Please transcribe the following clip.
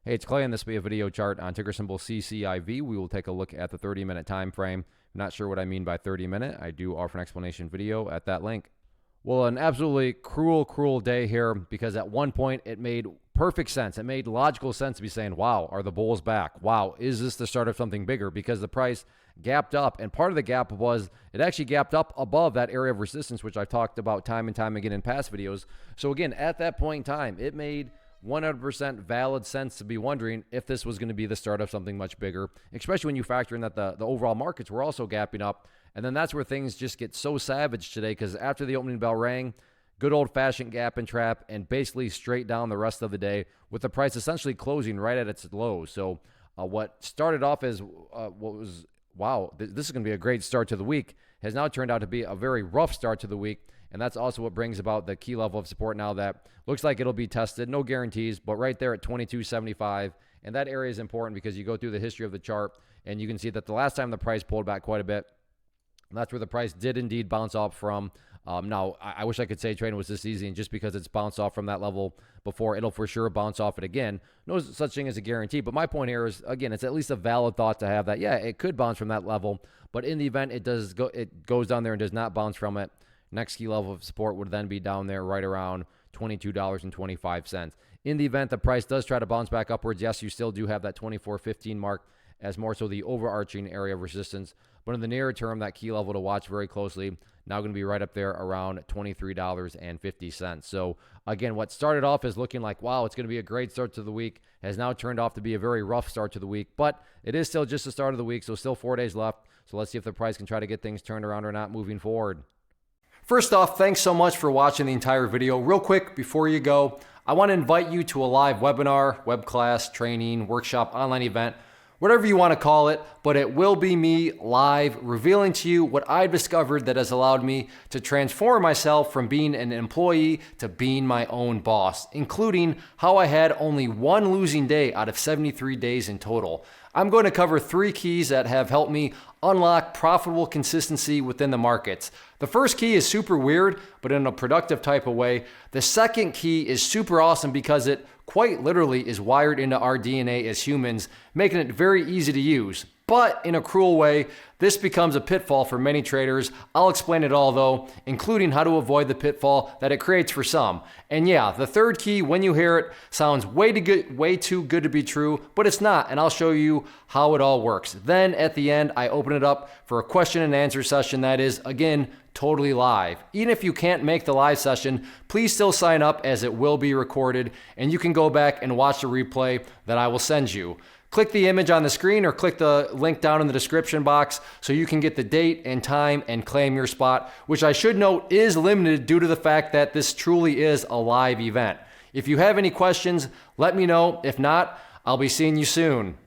Hey, it's Clay, and this will be a video chart on ticker symbol CCIV. We will take a look at the 30-minute time frame. I'm not sure what I mean by 30-minute. I do offer an explanation video at that link. Well, an absolutely cruel day here, because at one point it made perfect sense. It made logical sense to be saying, wow, are the bulls back? Wow, is this the start of something bigger? Because the price gapped up, and part of the gap was it actually gapped up above that area of resistance, which I've talked about time and time again in past videos. So again, at that point in time, it made 100% valid sense to be wondering if this was going to be the start of something much bigger, especially when you factor in that the overall markets were also gapping up. And then that's where things just get so savage today, because after the opening bell rang, good old-fashioned gap and trap, and basically straight down the rest of the day, with the price essentially closing right at its low. So what started off as wow, this is going to be a great start to the week, has now turned out to be a very rough start to the week. And that's also what brings about the key level of support now that looks like it'll be tested. No guarantees, but right there at 22.75. And that area is important because you go through the history of the chart and you can see that the last time the price pulled back quite a bit, that's where the price did indeed bounce off from. Now, I wish I could say trading was this easy, and just because it's bounced off from that level before, it'll for sure bounce off it again. No such thing as a guarantee, but my point here is, again, it's at least a valid thought to have that, yeah, it could bounce from that level, but in the event it goes down there and does not bounce from it, next key level of support would then be down there right around $22.25. In the event the price does try to bounce back upwards, yes, you still do have that 24.15 mark as more so the overarching area of resistance. But in the nearer term, that key level to watch very closely, now going to be right up there around $23.50. So again, what started off as looking like, wow, it's going to be a great start to the week, has now turned off to be a very rough start to the week. But it is still just the start of the week, so still 4 days left. So let's see if the price can try to get things turned around or not moving forward. First off, thanks so much for watching the entire video. Real quick, before you go, I want to invite you to a live webinar, web class, training, workshop, online event, whatever you want to call it, but it will be me live revealing to you what I've discovered that has allowed me to transform myself from being an employee to being my own boss, including how I had only one losing day out of 73 days in total. I'm going to cover 3 keys that have helped me unlock profitable consistency within the markets. The first key is super weird, but in a productive type of way. The second key is super awesome because it quite literally is wired into our DNA as humans, making it very easy to use. But in a cruel way, this becomes a pitfall for many traders. I'll explain it all though, including how to avoid the pitfall that it creates for some. And yeah, the third key, when you hear it, sounds way too good to be true, but it's not, and I'll show you how it all works. Then at the end, I open it up for a question and answer session that is, again, totally live. Even if you can't make the live session, please still sign up as it will be recorded, and you can go back and watch the replay that I will send you. Click the image on the screen or click the link down in the description box so you can get the date and time and claim your spot, which I should note is limited due to the fact that this truly is a live event. If you have any questions, let me know. If not, I'll be seeing you soon.